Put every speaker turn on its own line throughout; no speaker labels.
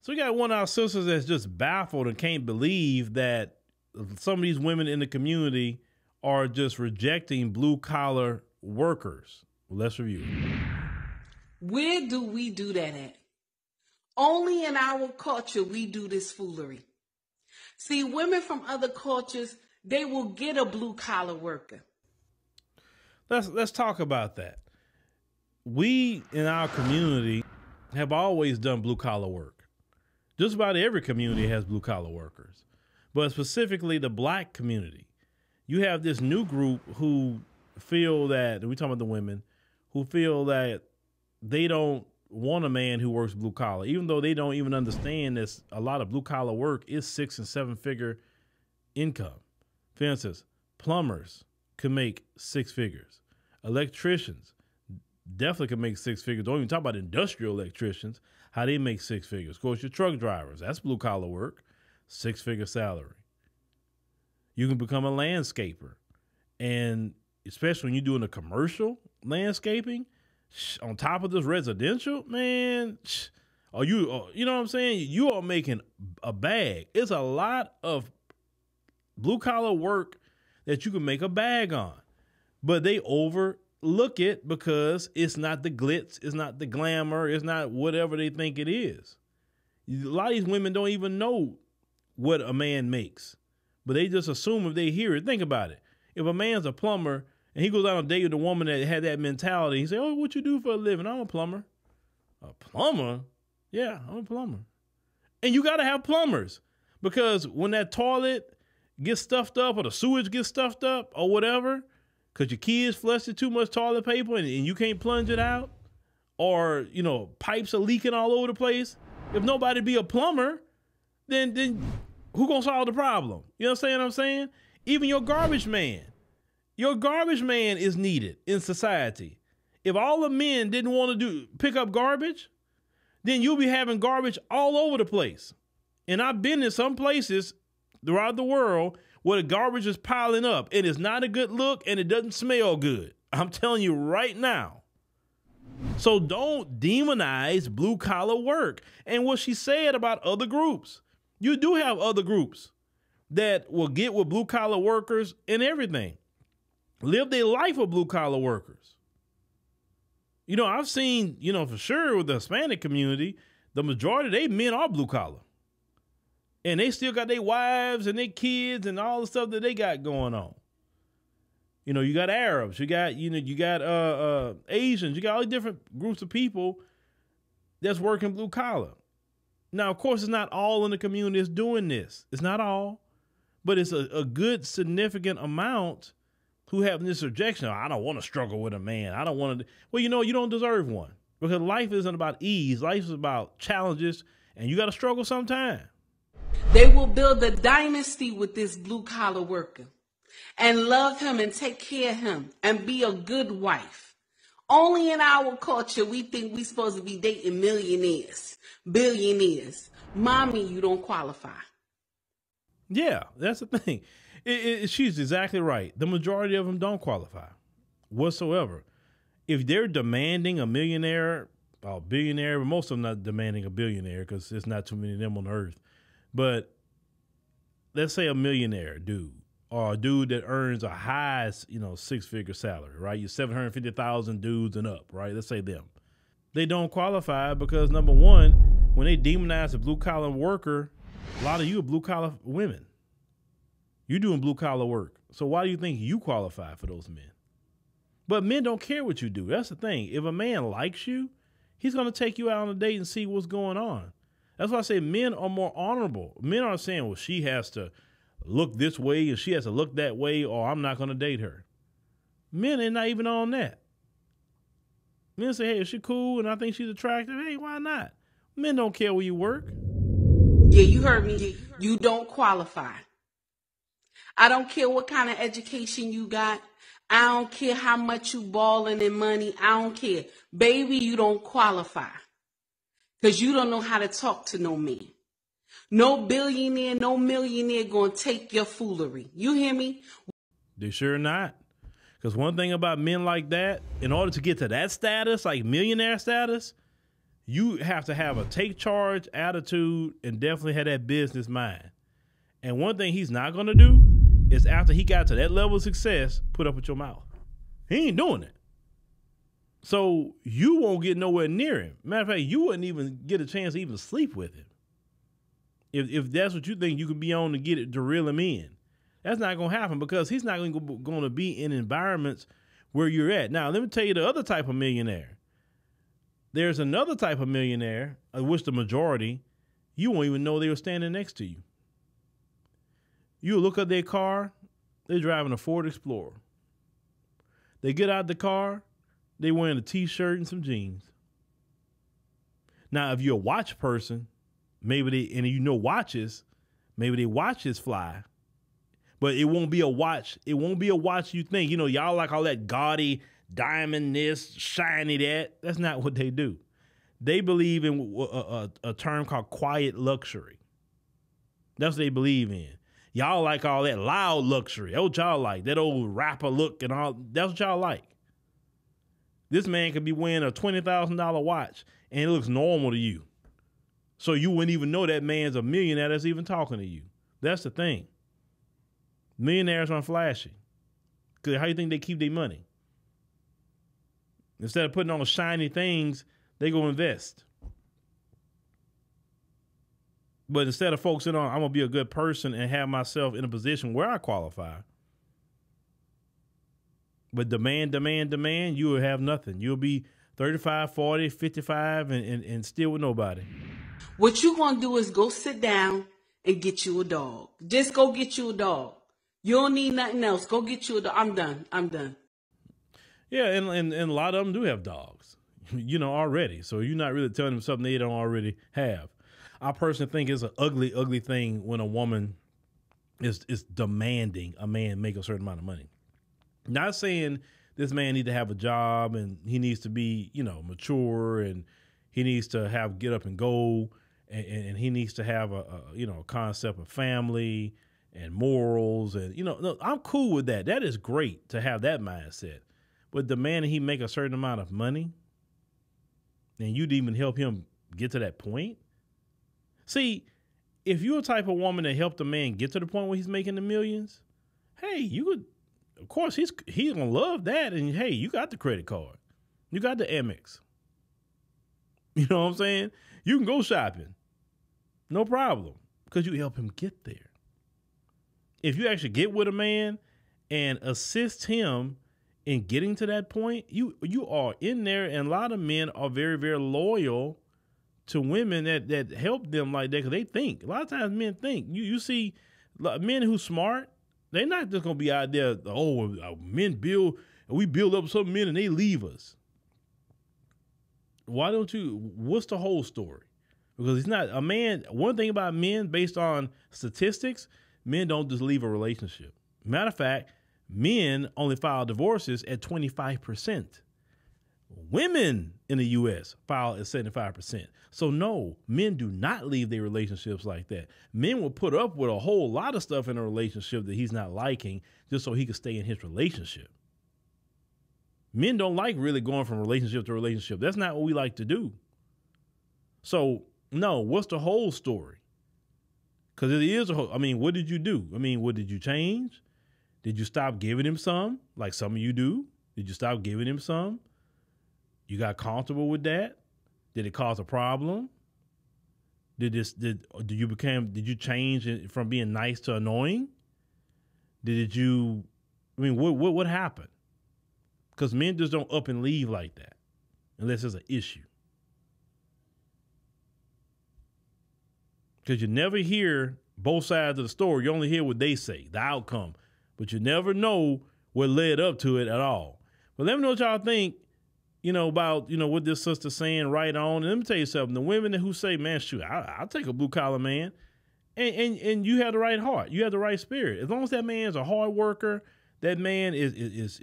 So we got one of our sisters that's just baffled and can't believe that some of these women in the community are just rejecting blue collar workers. Let's review.
Where do we do that at? Only in our culture we do this foolery. See, women from other cultures, they will get a blue collar worker.
Let's talk about that. We in our community have always done blue collar work. Just about every community has blue collar workers, but specifically the black community. You have this new group who feel that, we're talking about the women, who feel that they don't want a man who works blue collar, even though they don't even understand this. A lot of blue collar work is 6 and 7 figure income. For instance, plumbers can make 6 figures. Electricians definitely can make 6 figures. Don't even talk about industrial electricians, how they make 6 figures. Of course, your truck drivers, that's blue collar work, 6-figure salary. You can become a landscaper. And especially when you're doing a commercial landscaping, on top of this residential, man, you know what I'm saying? You are making a bag. It's a lot of blue collar work that you can make a bag on, but they overlook it because it's not the glitz, it's not the glamour, it's not whatever they think it is. A lot of these women don't even know what a man makes, but they just assume if they hear it. Think about it. If a man's a plumber and he goes out on a date with a woman that had that mentality, he say, "Oh, what you do for a living?" "I'm a plumber." "A plumber?" "Yeah, I'm a plumber." And you got to have plumbers, because when that toilet gets stuffed up or the sewage gets stuffed up or whatever, because your kids flushed too much toilet paper and you can't plunge it out, or, you know, pipes are leaking all over the place. If nobody be a plumber, then who gonna solve the problem? You know what I'm saying? Even your garbage man is needed in society. If all the men didn't want to pick up garbage, then you'll be having garbage all over the place. And I've been in some places throughout the world where the garbage is piling up. It is not a good look and it doesn't smell good. I'm telling you right now. So don't demonize blue collar work. And what she said about other groups, you do have other groups that will get with blue collar workers and everything. Live their life with blue collar workers. You know, I've seen, you know, for sure with the Hispanic community, the majority of they men are blue collar. And they still got their wives and their kids and all the stuff that they got going on. You know, you got Arabs, you got Asians, you got all these different groups of people that's working blue collar. Now, of course, it's not all in the community that's doing this. It's not all, but it's a good significant amount who have this rejection. "I don't want to struggle with a man. I don't want to." Well, you know, you don't deserve one, because life isn't about ease. Life is about challenges, and you got to struggle sometime.
They will build a dynasty with this blue collar worker and love him and take care of him and be a good wife. Only in our culture, we think we're supposed to be dating millionaires, billionaires. Mommy, you don't qualify.
Yeah, that's the thing. She's exactly right. The majority of them don't qualify whatsoever. If they're demanding a millionaire or billionaire, but most of them not demanding a billionaire because there's not too many of them on earth. But let's say a millionaire dude, or a dude that earns a high, 6-figure salary, right? You're 750,000 dudes and up, right? Let's say them. They don't qualify because, number one, when they demonize a blue collar worker, a lot of you are blue collar women. You're doing blue collar work. So why do you think you qualify for those men? But men don't care what you do. That's the thing. If a man likes you, he's going to take you out on a date and see what's going on. That's why I say men are more honorable. Men aren't saying, well, she has to look this way and she has to look that way, or I'm not going to date her. Men are not even on that. Men say, hey, is she cool and I think she's attractive? Hey, why not? Men don't care where you work.
Yeah, you heard me. You don't qualify. I don't care what kind of education you got. I don't care how much you balling in money. I don't care. Baby, you don't qualify. Because you don't know how to talk to no man. No billionaire, no millionaire going to take your foolery. You hear me?
They sure not. Because one thing about men like that, in order to get to that status, like millionaire status, you have to have a take charge attitude and definitely have that business mind. And one thing he's not going to do is after he got to that level of success, put up with your mouth. He ain't doing it. So you won't get nowhere near him. Matter of fact, you wouldn't even get a chance to even sleep with him. If that's what you think you could be on to get it to reel him in. That's not going to happen because he's not going to be in environments where you're at. Now, let me tell you the other type of millionaire. There's another type of millionaire, of which the majority, you won't even know they were standing next to you. You look at their car, they're driving a Ford Explorer. They get out the car, they wearing a T-shirt and some jeans. Now, if you're a watch person, and you know watches, maybe their watches fly. But it won't be a watch. It won't be a watch you think. You know, y'all like all that gaudy, diamond this, shiny that. That's not what they do. They believe in a term called quiet luxury. That's what they believe in. Y'all like all that loud luxury. That's what y'all like. That old rapper look and all. That's what y'all like. This man could be wearing a $20,000 watch and it looks normal to you. So you wouldn't even know that man's a millionaire that's even talking to you. That's the thing. Millionaires aren't flashy. Because how do you think they keep their money? Instead of putting on shiny things, they go invest. But instead of focusing on, I'm going to be a good person and have myself in a position where I qualify. But demand, you will have nothing. You'll be 35, 40, 55 and still with nobody.
What you going to do is go sit down and get you a dog. Just go get you a dog. You don't need nothing else. Go get you a dog. I'm done.
Yeah, and a lot of them do have dogs, already. So you're not really telling them something they don't already have. I personally think it's an ugly, ugly thing when a woman is demanding a man make a certain amount of money. Not saying this man needs to have a job and he needs to be, mature and he needs to get up and go and he needs to have a concept of family and morals and, no, I'm cool with that. That is great to have that mindset. But demanding he make a certain amount of money and you'd even help him get to that point. See, if you're a type of woman that helped a man get to the point where he's making the millions, hey, you could, of course, he's going to love that. And hey, you got the credit card. You got the Amex. You know what I'm saying? You can go shopping. No problem. Because you help him get there. If you actually get with a man and assist him in getting to that point, you are in there. And a lot of men are very, very loyal to women that help them like that because they think. A lot of times men think. You see men who smart, they're not just going to be out there, we build up some men and they leave us. What's the whole story? Because it's not a man. One thing about men based on statistics, men don't just leave a relationship. Matter of fact, men only file divorces at 25%. Women in the U.S. file at 75%. So no, men do not leave their relationships like that. Men will put up with a whole lot of stuff in a relationship that he's not liking just so he can stay in his relationship. Men don't like really going from relationship to relationship. That's not what we like to do. So no, what's the whole story? Because it is what did you do? What did you change? Did you stop giving him some, like some of you do? Did you stop giving him some? You got comfortable with that? Did it cause a problem? Did you change from being nice to annoying? What happened? Because men just don't up and leave like that unless there's an issue. Because you never hear both sides of the story. You only hear what they say, the outcome. But you never know what led up to it at all. But let me know what y'all think, about, what this sister's saying right on. And let me tell you something. The women who say, man, shoot, I'll take a blue collar man. And you have the right heart. You have the right spirit. As long as that man's a hard worker, that man is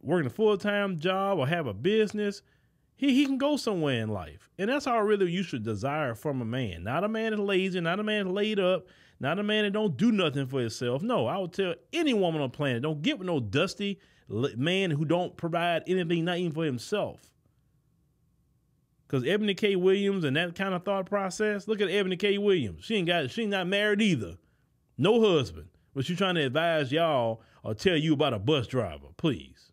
working a full-time job or have a business, he can go somewhere in life. And that's how really you should desire from a man. Not a man that's lazy, not a man that's laid up, not a man that don't do nothing for himself. No, I would tell any woman on the planet, don't get with no dusty man who don't provide anything, not even for himself. Because Ebony K. Williams and that kind of thought process, look at Ebony K. Williams. She not married either. No husband. But she trying to advise y'all or tell you about a bus driver. Please.